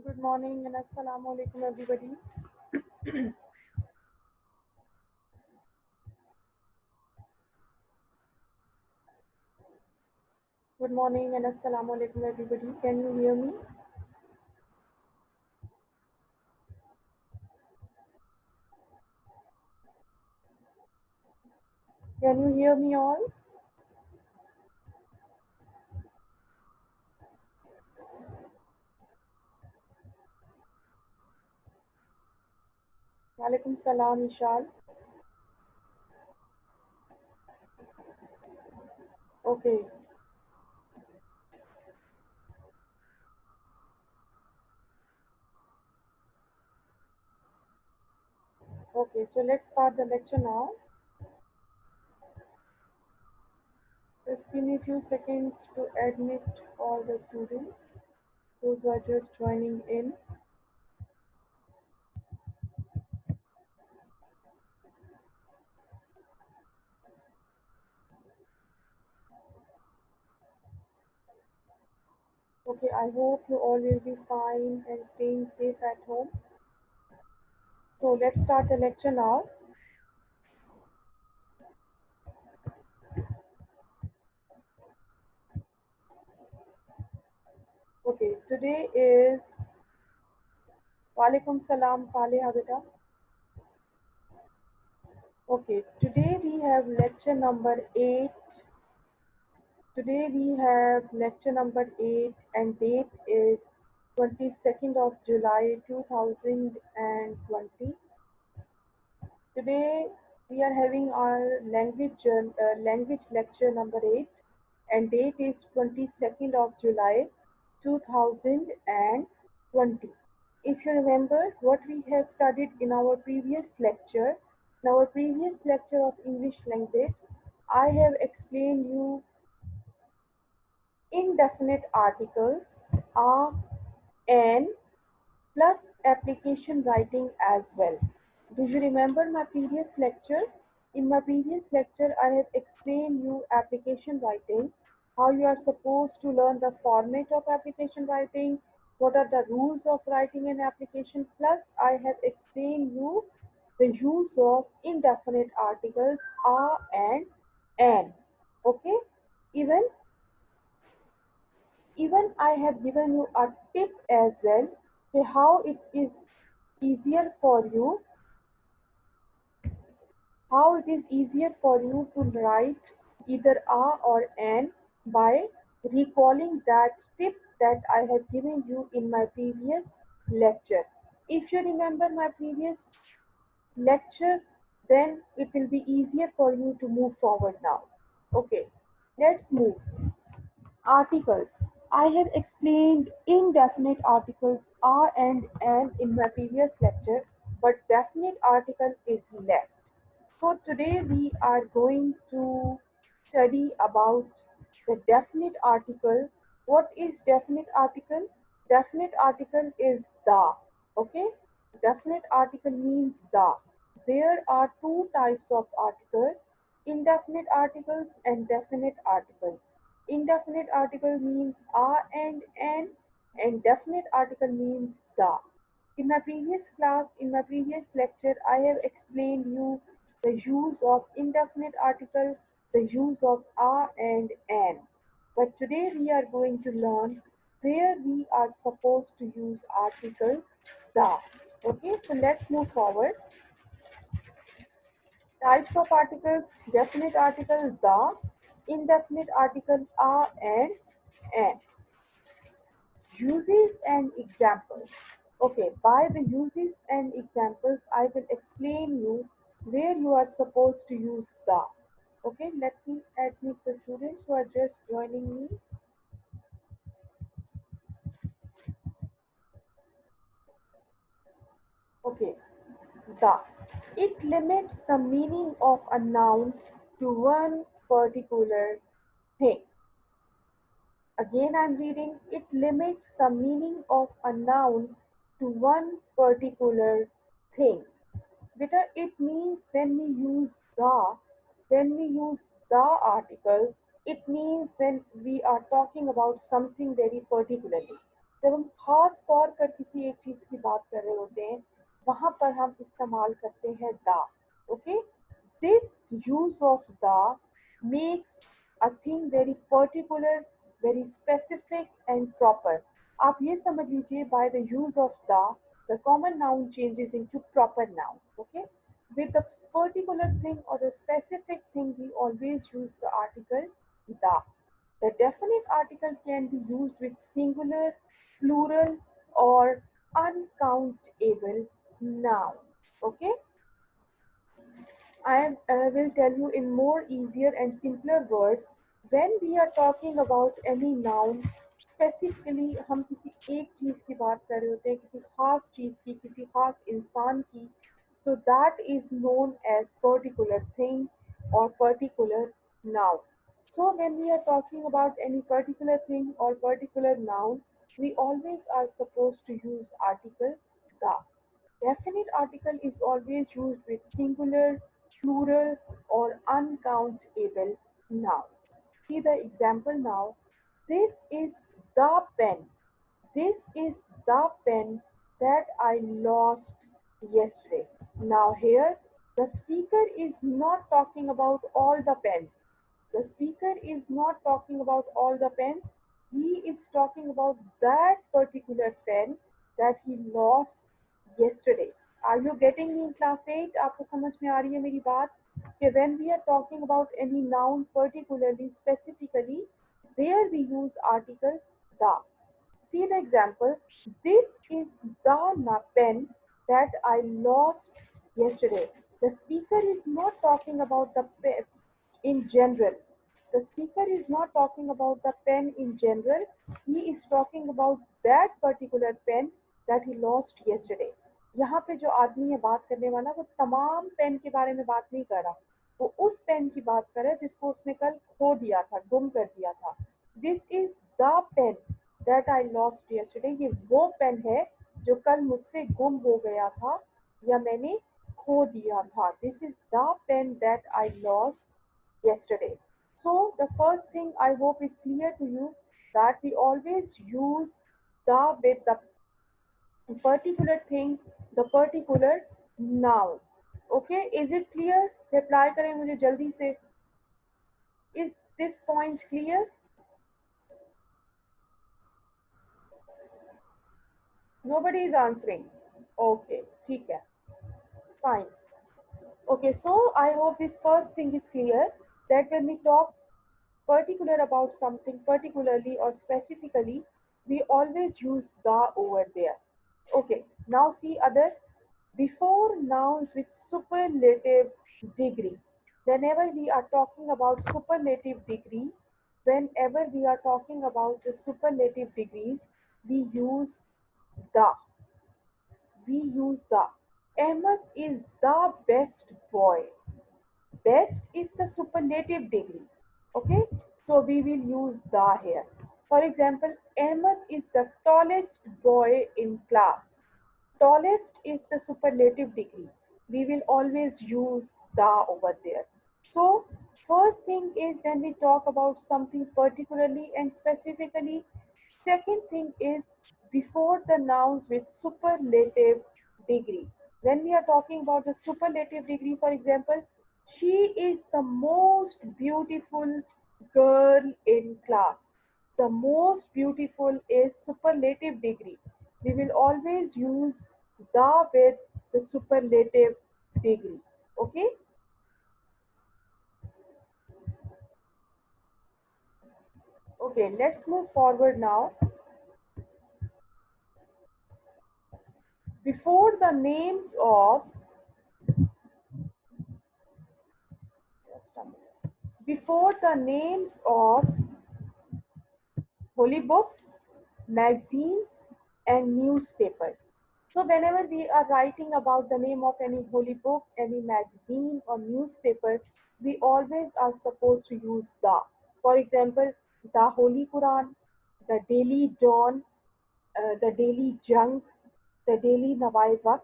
Good morning and assalamu alaikum everybody. Good morning and assalamu alaikum everybody. Can you hear me? Can you hear me all? Walaikum salam Ishal. Okay. Okay, so let's start the lecture now. Just give me a few seconds to admit all the students. Those who are just joining in. Okay, I hope you all will be fine and staying safe at home. So let's start the lecture now. Okay, today is Walaikum salam Faleha beta. Okay, today we have lecture number 8. Today we have lecture number 8 and date is 22nd of July 2020. Today we are having our language lecture number 8 and date is 22nd of July 2020. If you remember what we have studied in our previous lecture of English language, I have explained you indefinite articles are and plus application writing as well. Do you remember my previous lecture? In my previous lecture, I have explained you application writing, how you are supposed to learn the format of application writing, what are the rules of writing an application. Plus, I have explained you the use of indefinite articles are and an. Okay, even even I have given you a tip as well, how it is easier for you, how it is easier for you to write either a or an by recalling that tip that I have given you in my previous lecture. If you remember my previous lecture, then it will be easier for you to move forward now. Okay, let's move. Articles. I have explained indefinite articles are and an in my previous lecture, but definite article is left. So today we are going to study about the definite article. What is definite article? Definite article is the. Okay? Definite article means the. There are two types of articles, indefinite articles and definite articles. Indefinite article means are and an, and definite article means the. In my previous class, in my previous lecture, I have explained you the use of indefinite article, the use of are and an. But today we are going to learn where we are supposed to use article the. Okay, so let's move forward. Types of articles, definite article the, indefinite article are and an. Uses and examples. Okay, by the uses and examples, I will explain you where you are supposed to use the. Okay, let me admit the students who are just joining me. Okay, the. It limits the meaning of a noun to one particular thing. Again, I'm reading, it limits the meaning of a noun to one particular thing. Beta, it means when we use the article, it means when we are talking about something very particularly. जब हम खास तौर पर किसी एक चीज की बात कर रहे होते हैं वहां पर हम इस्तेमाल करते हैं the. Okay. This use of the makes a thing very particular, very specific and proper. आप ये समझ लीजिए, by the use of the common noun changes into proper noun. Okay. With a particular thing or a specific thing, we always use the article the. The definite article can be used with singular, plural, or uncountable noun. Okay. Will tell you in more easier and simpler words. When we are talking about any noun, specifically हम किसी एक चीज़ की बात कर रहे होते हैं, किसी खास चीज़ की, किसी खास इंसान की, so that is known as particular thing or particular noun. So when we are talking about any particular thing or particular noun, we always are supposed to use article the. Definite article is always used with singular, plural, or uncountable nouns. See the example now. This is the pen. This is the pen that I lost yesterday. Now, here the speaker is not talking about all the pens. The speaker is not talking about all the pens. He is talking about that particular pen that he lost yesterday. Are you getting me in class 8? आपको समझ में आ रही है मेरी बात कि when we are talking about any noun particularly, specifically, there we use article the. See the example. This is the pen that I lost yesterday. The speaker is not talking about the pen in general. The speaker is not talking about the pen in general. He is talking about that particular pen that he lost yesterday. यहाँ पे जो आदमी है बात करने वाला, वो तमाम पेन के बारे में बात नहीं कर रहा. वो उस पेन की बात कर रहा है जिसको उसने कल खो दिया था, गुम कर दिया था. This is the pen that I lost yesterday. ये वो पेन है जो कल मुझसे गुम हो गया था या मैंने खो दिया था. This is the pen that I lost yesterday. So the first thing I hope is clear to you, that we always use the with the particular thing, the particular noun. Okay, is it clear? Reply करें मुझे जल्दी से. Is this point clear? Nobody is answering. Okay, ठीक है. Fine. Okay, so I hope this first thing is clear, that when we talk particular about something particularly or specifically, we always use the over there. Okay, now see other. Before nouns with superlative degree. Whenever we are talking about superlative degree, whenever we are talking about the superlative degrees, we use the. We use the. Ahmed is the best boy. Best is the superlative degree. Okay, so we will use the here. For example, Ahmed is the tallest boy in class. Tallest is the superlative degree. We will always use the over there. So first thing is when we talk about something particularly and specifically. Second thing is before the nouns with superlative degree. When we are talking about the superlative degree, for example, she is the most beautiful girl in class. The most beautiful is superlative degree. We will always use the with the superlative degree. Okay? Okay, let's move forward now. Before the names of before the names of holy books, magazines, and newspapers. So whenever we are writing about the name of any holy book, any magazine or newspaper, we always are supposed to use the. For example, the Holy Quran, the Daily Dawn, the Daily Junk, the Daily Nawai Waqt,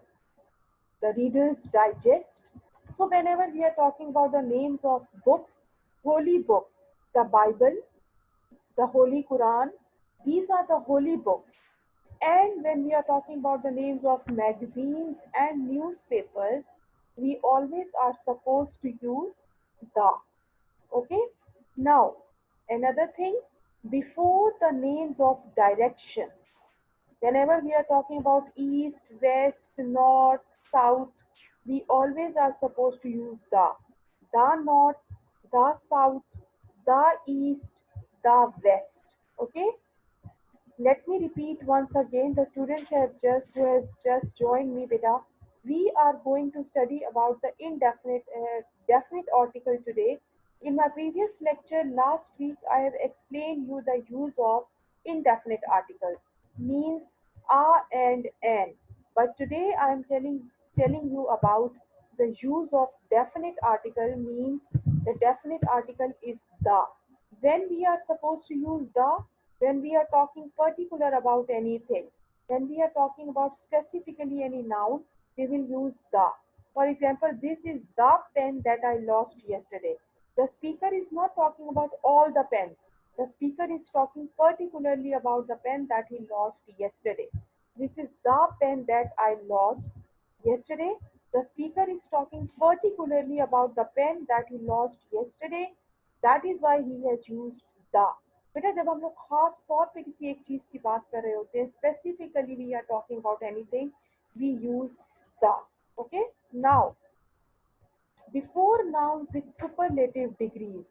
the Reader's Digest. So whenever we are talking about the names of books, holy books, the Bible, the Holy Quran, these are the holy books. And when we are talking about the names of magazines and newspapers, we always are supposed to use the. Okay? Now, another thing, before the names of directions, whenever we are talking about east, west, north, south, we always are supposed to use the. The north, the south, the east, the west. Okay? Let me repeat once again. The students who have just joined me, beta. We are going to study about the indefinite definite article today. In my previous lecture last week, I have explained you the use of indefinite article means are and an. But today I am telling you about the use of definite article means the definite article is the. When we are supposed to use the, when we are talking particular about anything, when we are talking about specifically any noun, we will use the. For example, this is the pen that I lost yesterday. The speaker is not talking about all the pens. The speaker is talking particularly about the pen that he lost yesterday. This is the pen that I lost yesterday. The speaker is talking particularly about the pen that he lost yesterday. That is why he has used the. बेटा जब हम लोग खास तौर पे किसी एक चीज की बात कर रहे होते हैं, specifically we are talking about anything, we use the. Okay. Now, before nouns with superlative degrees,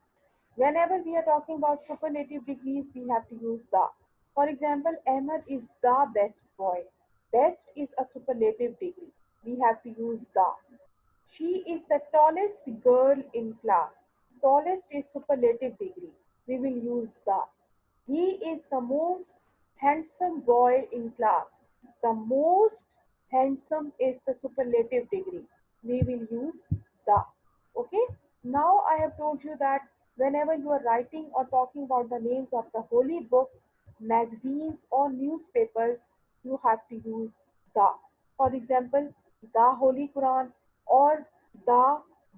whenever we are talking about superlative degrees, we have to use the. For example, Ahmed is the best boy. Best is a superlative degree, we have to use the. She is the tallest girl in class. Tallest is superlative degree, we will use the. He is the most handsome boy in class. The most handsome is the superlative degree, we will use the. Okay. Now I have told you that whenever you are writing or talking about the names of the holy books, magazines, or newspapers, you have to use the. For example, the Holy Quran or the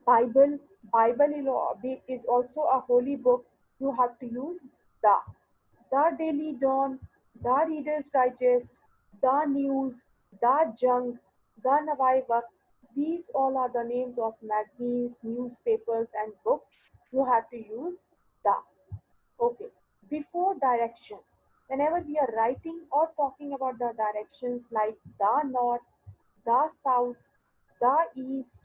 Bible. Bible is also a holy book. You have to use the Daily Dawn, the Reader's Digest, the News, the Junk, the Nawai Waqt. These all are the names of magazines, newspapers, and books. You have to use the. Okay. Before directions, whenever we are writing or talking about the directions like the north, the south, the east,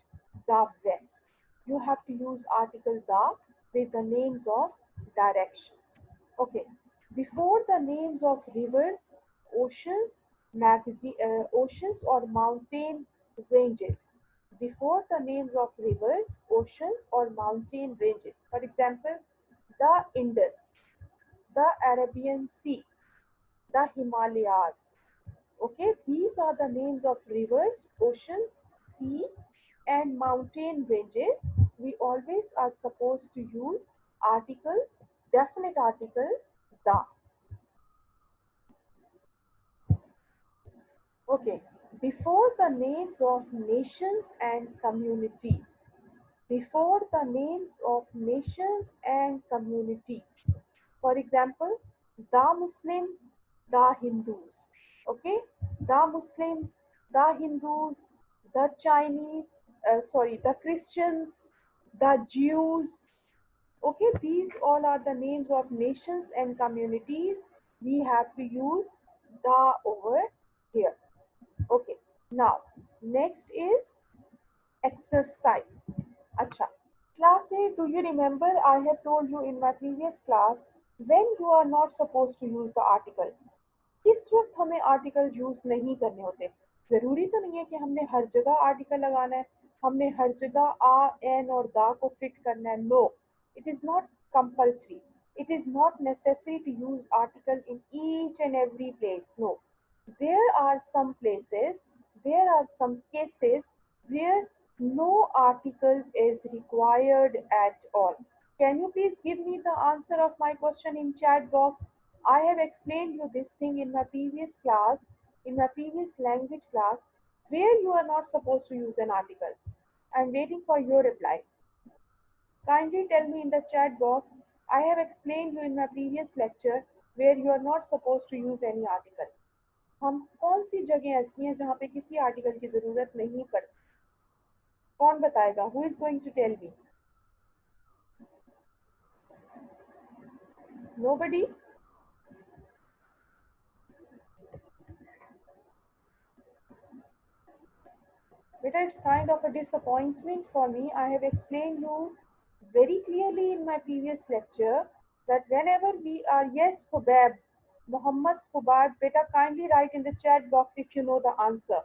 the west, you have to use article the with the names of directions. Okay. Before the names of rivers, oceans or mountain ranges. Before the names of rivers, oceans or mountain ranges. For example, the Indus, the Arabian Sea, the Himalayas. Okay, these are the names of rivers, oceans, sea, and mountain ranges. We always are supposed to use article, definite article, the. Okay, before the names of nations and communities. Before the names of nations and communities. For example, the Muslim, the Hindus. Okay, the Muslims, the Hindus, the Chinese, the Christians, the Jews. Okay, these all are the names of nations and communities. We have to use the over here. Okay, now next is exercise. Acha. Class A, do you remember I have told you in my previous class when you are not supposed to use the article. किस वक्त हमें article use नहीं करने होते. जरूरी तो नहीं है कि हमने हर जगह आर्टिकल लगाना है, हमने हर जगह आ एन और दा को फिट करना है. No, it is not compulsory. It is not necessary to use article in each and every place. No, there are some places, there are some cases where no article is required at all. Can you please give me the answer of my question in chat box? I have explained you this thing in my previous class, in my previous language class, where you are not supposed to use an article. I'm waiting for your reply. Kindly tell me in the chat box. I have explained you in my previous lecture where you are not supposed to use any article. हम कौन सी जगह ऐसी हैं जहाँ पे किसी article की जरूरत नहीं पड़ती? कौन बताएगा? Who is going to tell me? Nobody? But it's kind of a disappointment for me. I have explained you very clearly in my previous lecture that whenever we are, yes, Khubab, Muhammad Khubab, beta kindly write in the chat box if you know the answer.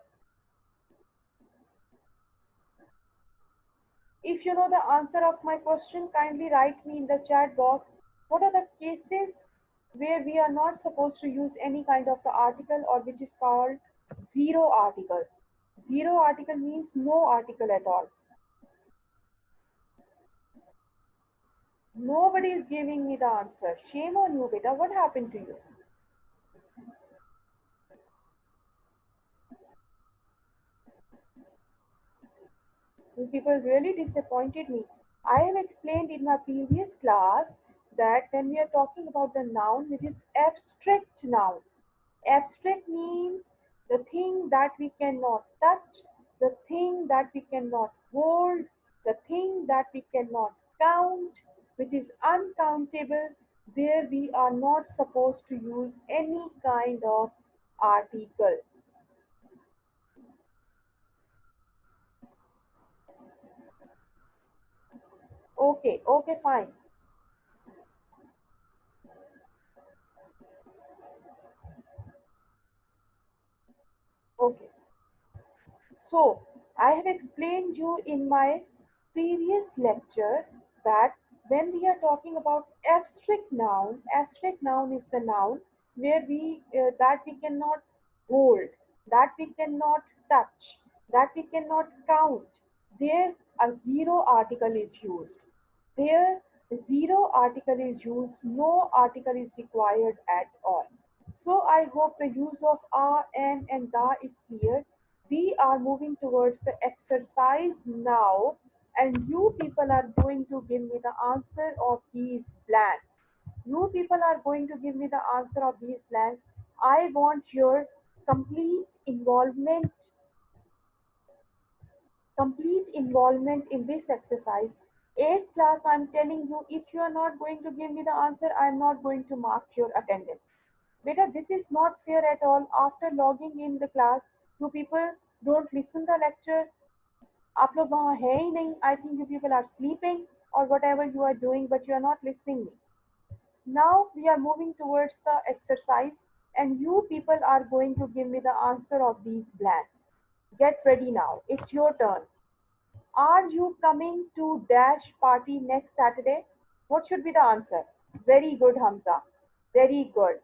If you know the answer of my question, kindly write me in the chat box. What are the cases where we are not supposed to use any kind of the article or which is called zero article? Zero article means no article at all. Nobody is giving me the answer. Shame on you, beta. What happened to you? You people really disappointed me. I have explained in my previous class that when we are talking about the noun, which is abstract noun, abstract means the thing that we cannot touch, the thing that we cannot hold, the thing that we cannot count, which is uncountable. There we are not supposed to use any kind of article. Okay, okay, fine. Okay. So, I have explained you in my previous lecture that when we are talking about abstract noun is the noun where we that we cannot hold, that we cannot touch, that we cannot count. There a zero article is used. There zero article is used, no article is required at all. So I hope the use of a, and da is clear. We are moving towards the exercise now, and you people are going to give me the answer of these blanks. You people are going to give me the answer of these blanks. I want your complete involvement, complete involvement in this exercise. Eighth class, I'm telling you, if you are not going to give me the answer, I'm not going to mark your attendance. Beta, this is not fair at all. After logging in the class, you people don't listen the lecture. आप लोग वहाँ है ही नहीं. I think you people are sleeping or whatever you are doing, but you are not listening me. Now we are moving towards the exercise, and you people are going to give me the answer of these blanks. Get ready now. It's your turn. Are you coming to dash party next Saturday? What should be the answer? Very good, Hamza. Very good.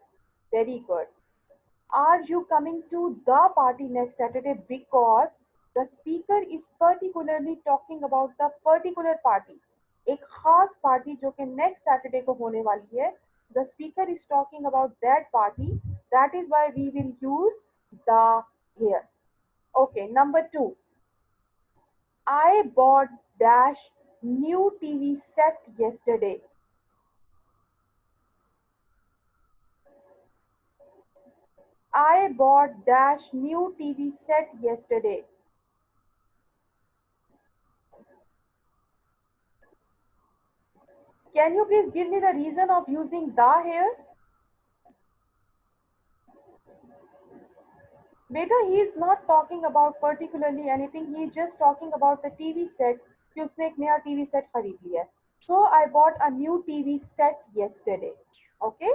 Very good. Are you coming to the party next Saturday? Because the speaker is particularly talking about the particular party. एक खास party जो कि next Saturday को होने वाली है. The speaker is talking about that party. That is why we will use the here. Okay, number two. I bought dash new TV set yesterday. I bought dash new TV set yesterday. Can you please give me the reason of using the here? Beta, he is not talking about particularly anything. He is just talking about the TV set. कि उसने एक नया TV set खरीद लिया है. So I bought a new TV set yesterday. Okay.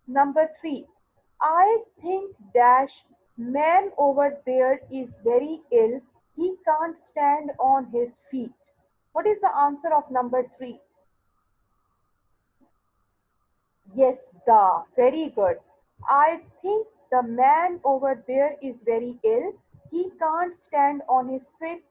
Number three. I think dash man over there is very ill. He can't stand on his feet. What is the answer of number three? Yes, the. Very good. I think the man over there is very ill. He can't stand on his feet.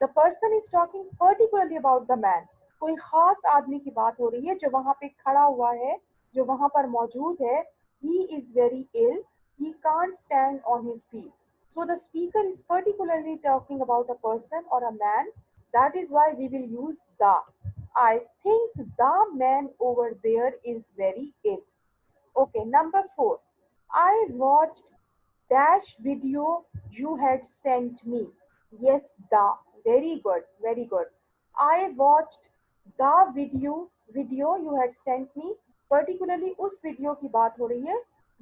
The person is talking particularly about the man. कोई खास आदमी की बात हो रही है जो वहां पे खड़ा हुआ है, जो वहां पर मौजूद है. He is very ill. He can't stand on his feet. So the speaker is particularly talking about a person or a man. That is why we will use the. I think the man over there is very ill. Okay, number four. I watched dash video you had sent me. Yes, the. Very good, very good. I watched the video you had sent me. Particularly उस video की बात हो रही है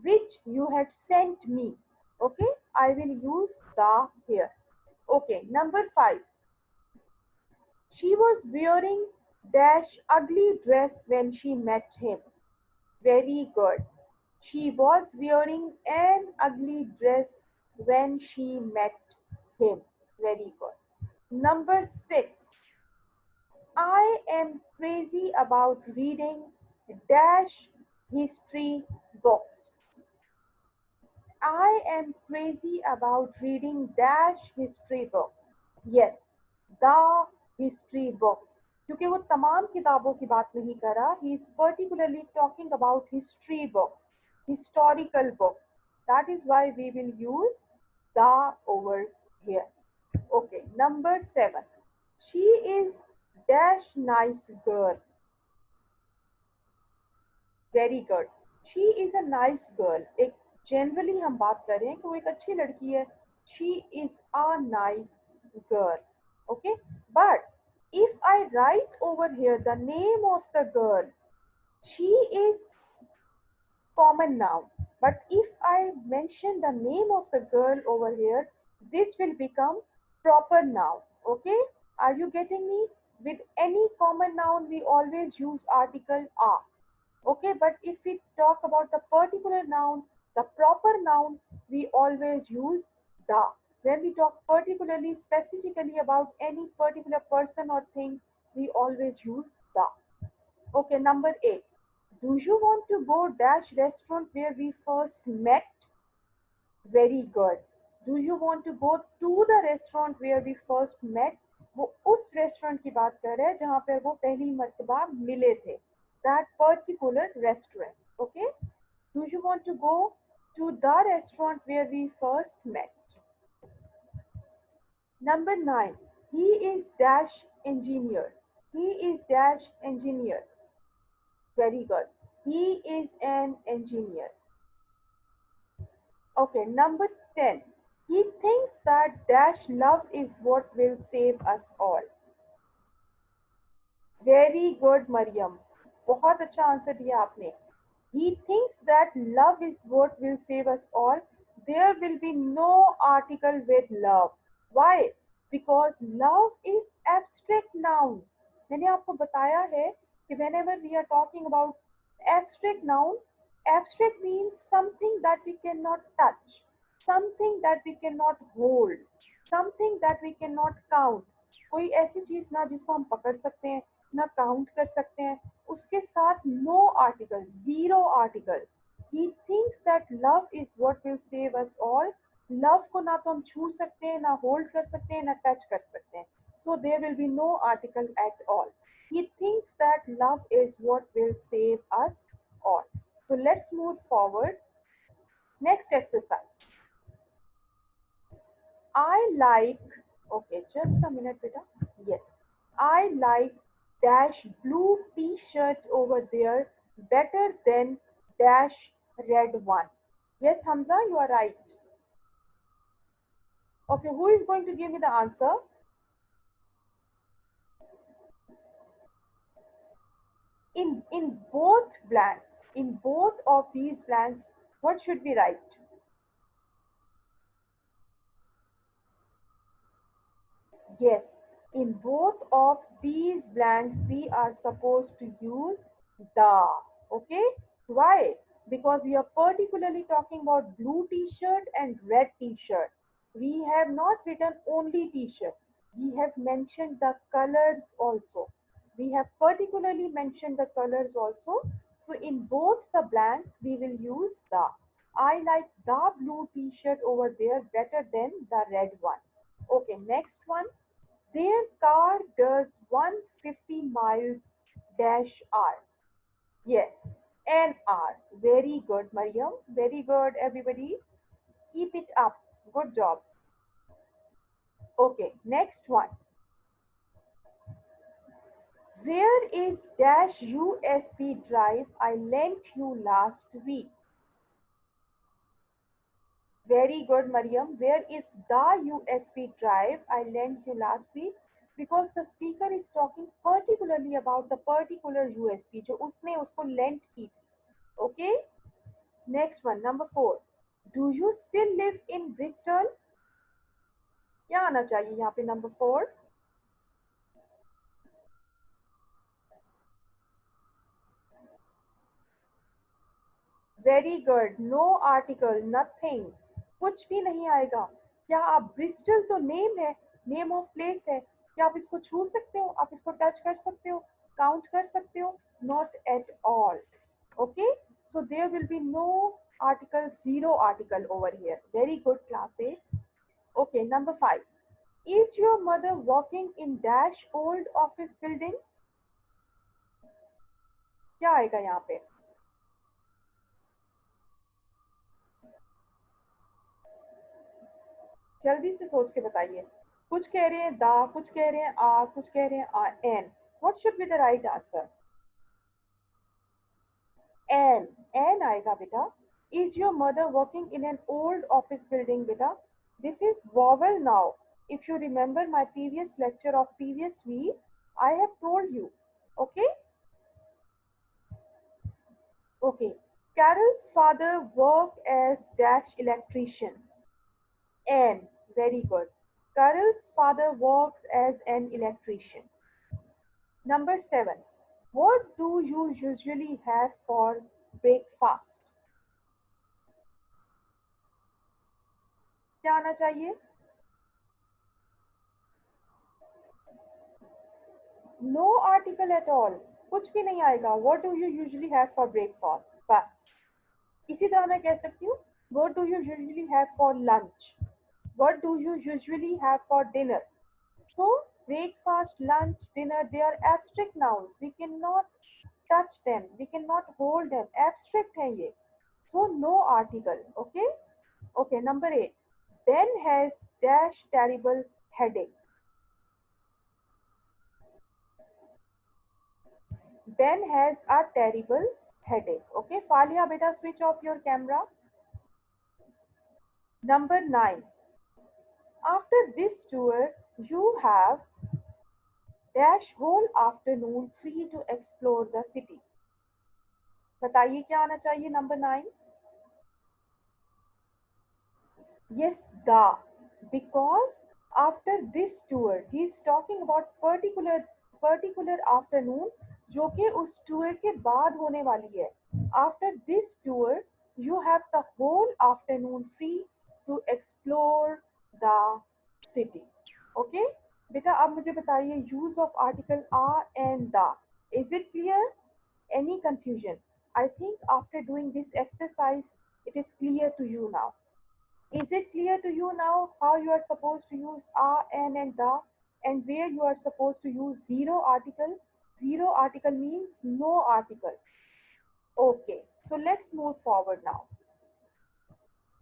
which you had sent me. Okay, I will use the here. Okay, number 5. She was wearing dash ugly dress when she met him. Very good. She was wearing an ugly dress when she met him. Very good. Number 6. I am crazy about reading dash history books. I am crazy about reading dash history books. Yes, the history books. क्योंकि वो तमाम किताबों की बात नहीं कर रहा, he is particularly talking about history books, historical books. That is why we will use the over here. Okay, number 7. She is dash nice girl. Very good. She is a nice girl. एक generally हम बात करें कि वो एक अच्छी लड़की है. She is a nice girl. Okay, but if I write over here the name of the girl, she is common noun. But if I mention the name of the girl over here, this will become proper noun. Okay, are you getting me? With any common noun, we always use article a. Okay, but if we talk about the particular noun, the proper noun, we always use the. When we talk particularly, specifically about any particular person or thing, we always use the. Okay, number 8. Do you want to go dash restaurant where we first met? Very good. Do you want to go to the restaurant where we first met? वो उस restaurant की बात कर रहे हैं जहाँ पर वो पहली मर्तबा मिले थे. That particular restaurant. Okay. Do you want to go to the restaurant where we first met? Number 9. He is dash engineer. He is dash engineer. Very good. He is an engineer. Okay, number 10. He thinks that dash love is what will save us all. Very good, Mariam. बहुत अच्छा answer दिया आपने. He thinks that love is what will save us all. There will be no article with love. Why? Because love is abstract noun. मैंने आपको बताया है कि whenever we are talking about abstract noun, abstract means something that we cannot touch, something that we cannot hold, something that we cannot count. कोई ऐसी चीज ना जिसको हम पकड़ सकते हैं, ना काउंट कर सकते हैं, उसके साथ no article, zero article. He thinks that love is what will save us all. Love को ना तो हम छू सकते हैं, ना होल्ड कर सकते हैं, ना टच कर सकते हैं. So there will be no article at all. He thinks that love is what will save us all. So let's move forward. Next exercise. I like, okay, just a minute, beta. Yes, I like dash blue t-shirt over there better than dash red one. Yes, Hamza, you are right. Okay, who is going to give me the answer? In both blanks, in both of these blanks, what should we write? Yes, in both of these blanks, we are supposed to use the. Okay, why? Because we are particularly talking about blue t-shirt and red t-shirt. We have not written only t-shirt. We have mentioned the colors also. We have particularly mentioned the colors also. So in both the blanks, we will use the. I like the blue t-shirt over there better than the red one. Okay, next one. Their car does 150 miles dash hour. Yes, an hour. Very good, Mariam. Very good, everybody. Keep it up. Good job. Okay, next one. Where is dash USB drive I lent you last week? Very good, Mariam. Where is the USB drive I lent you last week? Because the speaker is talking particularly about the particular USB जो उसने उसको lent की थी. Okay? Next one, number 4. Do you still live in Bristol? क्या आना चाहिए यहाँ पे number 4? Very good. No article, nothing. कुछ भी नहीं आएगा. क्या आप ब्रिस्टल तो नेम है, नेम ऑफ प्लेस है. क्या आप इसको छू सकते हो, आप इसको टच कर सकते हो, काउंट कर सकते हो? Not at all. Okay, so there will be no article, zero article over here. Very good class 8. Okay, number 5. Is your mother working in dash old office building? क्या आएगा यहाँ पे? जल्दी से सोच के बताइए. कुछ कह रहे हैं दा, कुछ कह रहे हैं आ, कुछ कह रहे हैं a, an. What should be the right answer? An. An आएगा बेटा. Is your mother working in an old office building? बेटा, this is vowel now. If you remember my previous lecture of previous week, I have told you. Okay? Okay. Carol's father worked as dash electrician. N. Very good. Carol's father works as an electrician. Number 7. What do you usually have for breakfast? क्या आना चाहिए? No article at all. कुछ भी नहीं आएगा. What do you usually have for breakfast? बस. इसी तरह मैं कह सकती हूँ, What do you usually have for lunch? What do you usually have for dinner? So, breakfast, lunch, dinner, they are abstract nouns. We cannot touch them. We cannot hold them. Abstract है ये. So, no article. Okay? Okay, number 8. Ben has dash terrible headache. Ben has a terrible headache. Okay, Falia beta, switch off your camera. Number 9. After this tour, you have dash whole afternoon free to explore the city. बताइए क्या आना चाहिए number 9? Yes, the. Because after this tour, he is talking about particular afternoon जो कि उस tour के बाद होने वाली है. After this tour, you have the whole afternoon free to explore the city. Okay? बेटा अब मुझे बताइए use of article are and the. Is it clear? Any confusion? I think after doing this exercise, it is clear to you now. Is it clear to you now how you are supposed to use a, an, and the, and where you are supposed to use zero article? Zero article means no article. Okay, so let's move forward now.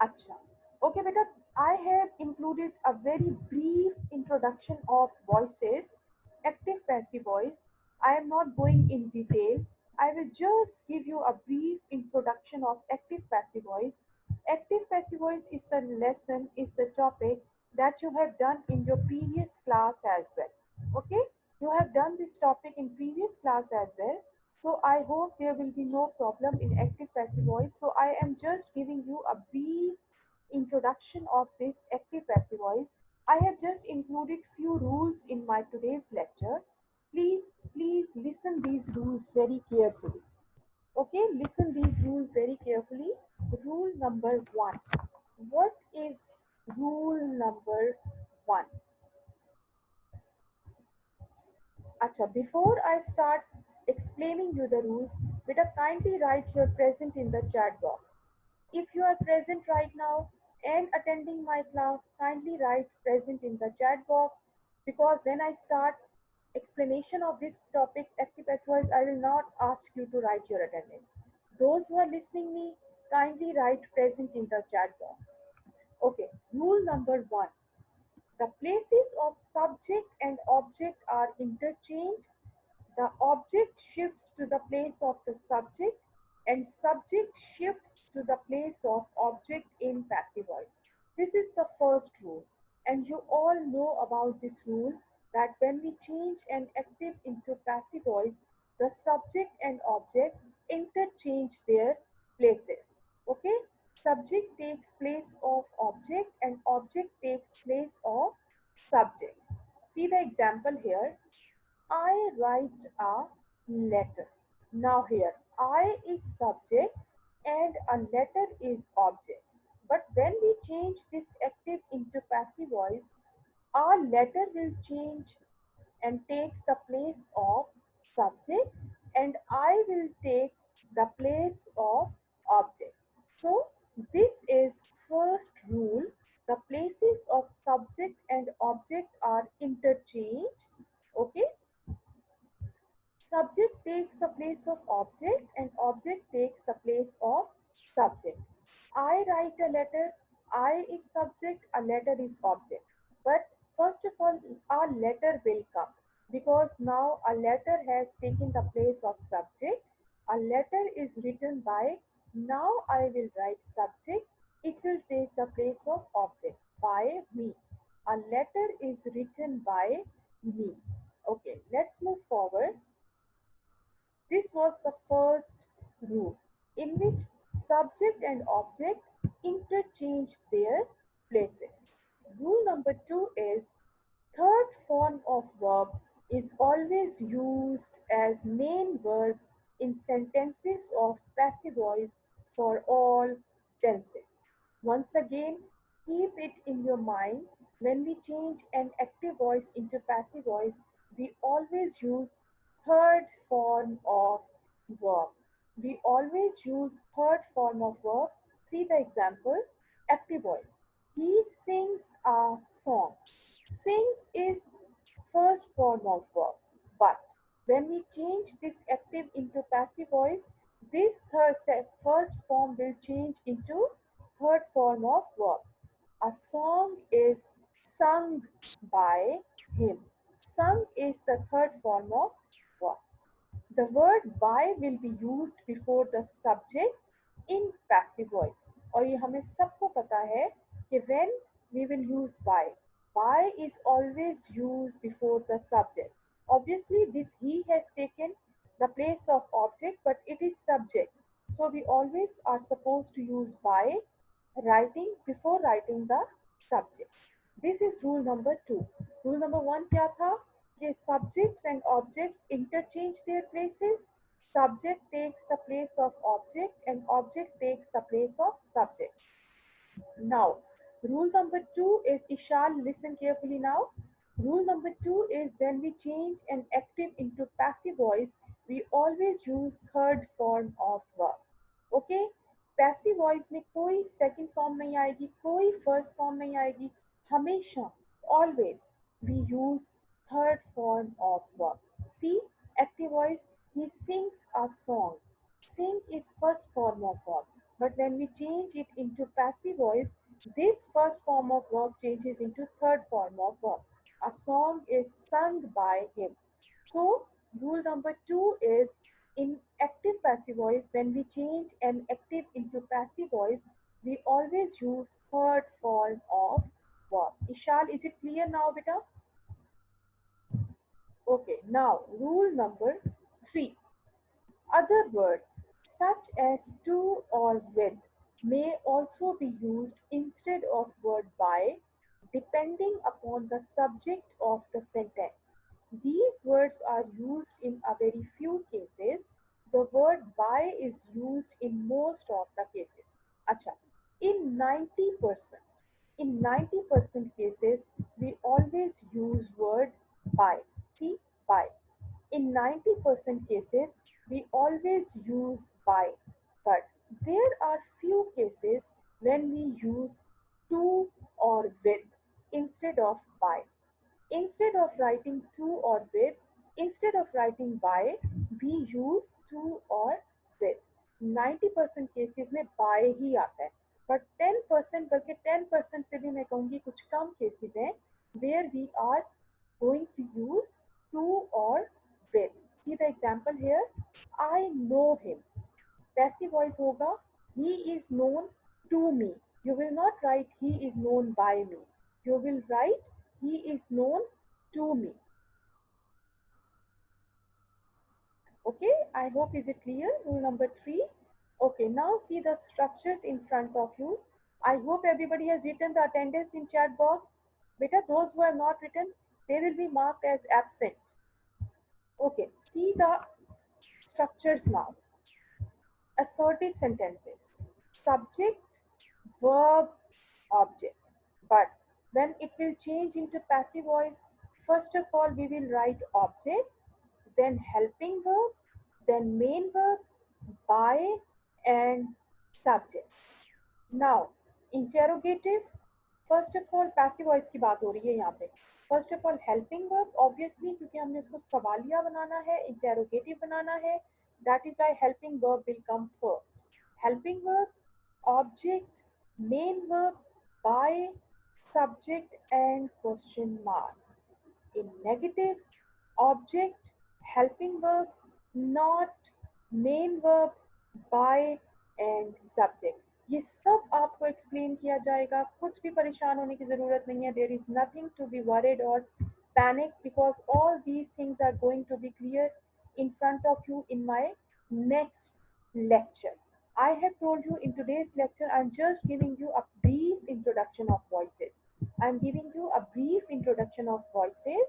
Acha. Okay, beta, I have included a very brief introduction of voices, active passive voice. I am not going in detail. I will just give you a brief introduction of active passive voice. Active passive voice is the lesson, is the topic that you have done in your previous class as well. Okay, you have done this topic in previous class as well. So I hope there will be no problem in active passive voice. So I am just giving you a brief introduction of this active passive voice. I have just included few rules in my today's lecture. Please listen these rules very carefully. Okay, listen these rules very carefully. Rule number 1. What is rule number 1? Acha, before I start explaining you the rules, beta kindly write your present in the chat box. If you are present right now and attending my class, kindly write present in the chat box, because when I start explanation of this topic, active passive voice, I will not ask you to write your attendance. Those who are listening me, kindly write present in the chat box. Okay, rule number 1. The places of subject and object are interchanged. The object shifts to the place of the subject and subject shifts to the place of object in passive voice. This is the first rule, and you all know about this rule that when we change an active into passive voice, the subject and object interchange their places. Okay? Subject takes place of object and object takes place of subject. See the example here. I write a letter. Now here, I is subject and a letter is object. But when we change this active into passive voice, our letter will change and takes the place of subject and I will take the place of object. So this is first rule. The places of subject and object are interchanged. Okay. Subject takes the place of object and object takes the place of subject. I write a letter, I is subject, a letter is object. But first of all, a letter will come because now a letter has taken the place of subject. A letter is written by, now I will write subject, it will take the place of object by me. A letter is written by me. Okay, let's move forward. This was the first rule in which subject and object interchange their places. Rule number two is third form of verb is always used as main verb in sentences of passive voice for all tenses. Once again, keep it in your mind when we change an active voice into passive voice, we always use third form of verb. We always use third form of verb. See the example, active voice. He sings a song. Sings is first form of verb. But when we change this active into passive voice, this first form will change into third form of verb. A song is sung by him. Sung is the third form of verb. The word by will be used before the subject in passive voice. और ये हमें सबको पता है कि when we will use by is always used before the subject. Obviously, this he has taken the place of object, but it is subject. So we always are supposed to use by writing before writing the subject. This is rule number two. Rule number one क्या था कि subjects and objects interchange their places. Subject takes the place of object and object takes the place of subject. Now, rule number two is Ishal, listen carefully now. Rule number two is when we change an active into passive voice, we always use third form of verb. Okay? Passive voice में कोई second form नहीं आएगी, कोई first form नहीं आएगी, हमेशा always we use third form of verb. See active voice, he sings a song. Sing is first form of verb. But when we change it into passive voice, this first form of verb changes into third form of verb. A song is sung by him. So, rule number two is in active passive voice, when we change an active into passive voice, we always use third form of verb. Ishal, is it clear now, beta? Okay, now rule number three. Other words such as to or with may also be used instead of word by, depending upon the subject of the sentence. These words are used in a very few cases. The word by is used in most of the cases. Acha, in 90%, in 90% cases, we always use word by. See, by. In 90% cases, we always use by, but there are few cases when we use to or with instead of by. Instead of writing to or with, instead of writing by, we use to or with. 90% cases में by ही आता है, but 10% बल्कि 10% से भी मैं कहूँगी कुछ कम cases हैं where we are going to use to or with. See the example here. I know him. Passive voice होगा he is known to me. You will not write he is known by me. You will write he is known to me. Okay, I hope is it clear? Rule number 3. Okay, now see the structures in front of you. I hope everybody has written the attendance in chat box. Beta, those who have not written, they will be marked as absent. Okay, see the structures now. Assertive sentences. Subject, verb, object. But when it will change into passive voice, first of all we will write object, then helping verb, then main verb, by, and subject. Now, interrogative, first of all passive voice की बात हो रही है यहाँ पे. First of all helping verb obviously क्योंकि हमने उसको सवालिया बनाना है, इंटेरोगेटिव बनाना है, that is why helping verb will come first. Helping verb, object, main verb, by, subject and question mark. In negative, object, helping verb, not, main verb, by and subject. ये सब आपको एक्सप्लेन किया जाएगा. कुछ भी परेशान होने की ज़रूरत नहीं है. There is nothing to be worried और panic because all these things are going to be clear in front of you in my next lecture. I have told you in today's lecture, I'm just giving you a brief introduction of voices. I'm giving you a brief introduction of voices.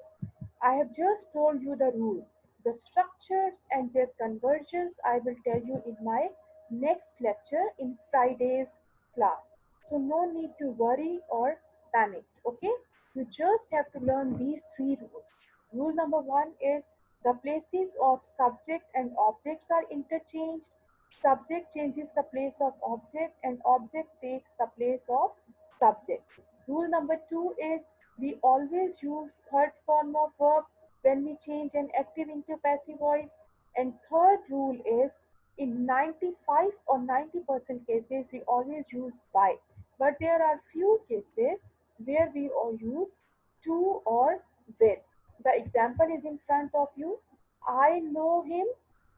I have just told you the rules. The structures and their conversions I will tell you in my next lecture in Friday's class. So no need to worry or panic. Okay? You just have to learn these 3 rules. Rule number 1 is the places of subject and objects are interchanged. Subject changes the place of object and object takes the place of subject. Rule number 2 is we always use third form of verb when we change an active into passive voice. And third rule is in 95 or 90% cases we always use by. But there are few cases where we all use to or with. The example is in front of you. I know him,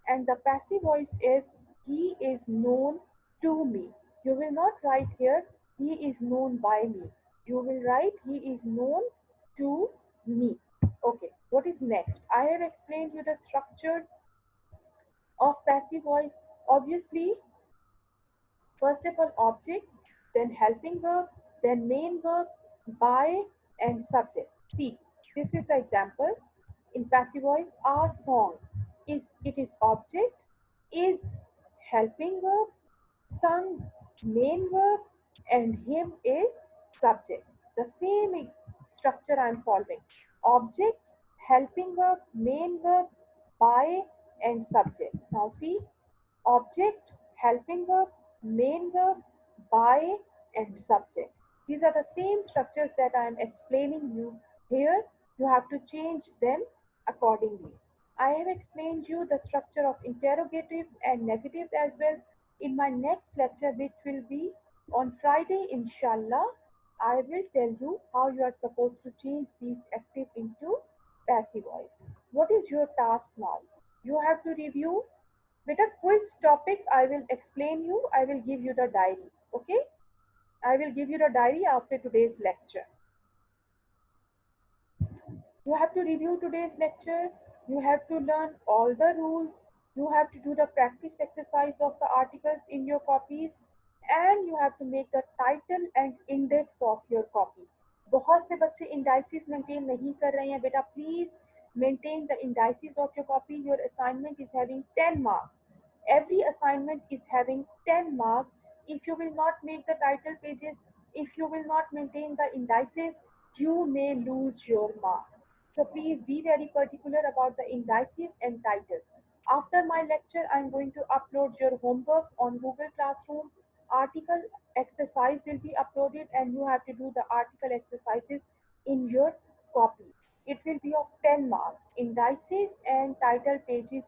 and the passive voice is he is known to me. You will not write here he is known by me. You will write he is known to me. Okay, what is next? I have explained you the structures of passive voice. Obviously, first of all object, then helping verb, then main verb, by and subject. See, this is the example. In passive voice, our song is it is object, is helping verb, sung main verb, and him is subject. The same structure I am following. Object, helping verb, main verb, by and subject. Now see, object, helping verb, main verb, by and subject. These are the same structures that I am explaining you here. You have to change them accordingly. I have explained you the structure of interrogatives and negatives as well in my next lecture, which will be on Friday, inshallah. I will tell you how you are supposed to change these active into passive voice. What is your task now? You have to review with a quiz topic. I will explain you. I will give you the diary. Okay? I will give you the diary after today's lecture. You have to review today's lecture. You have to learn all the rules. You have to do the practice exercise of the articles in your copies. And you have to make the title and index of your copy. बहुत से बच्चे indices maintain नहीं कर रहे हैं. बेटा please maintain the indices of your copy. Your assignment is having 10 marks. Every assignment is having 10 marks. If you will not make the title pages, if you will not maintain the indices, you may lose your marks. So please be very particular about the indices and titles. After my lecture, I am going to upload your homework on Google Classroom. Article exercise will be uploaded and you have to do the article exercises in your copy. It will be of 10 marks. Indices and title pages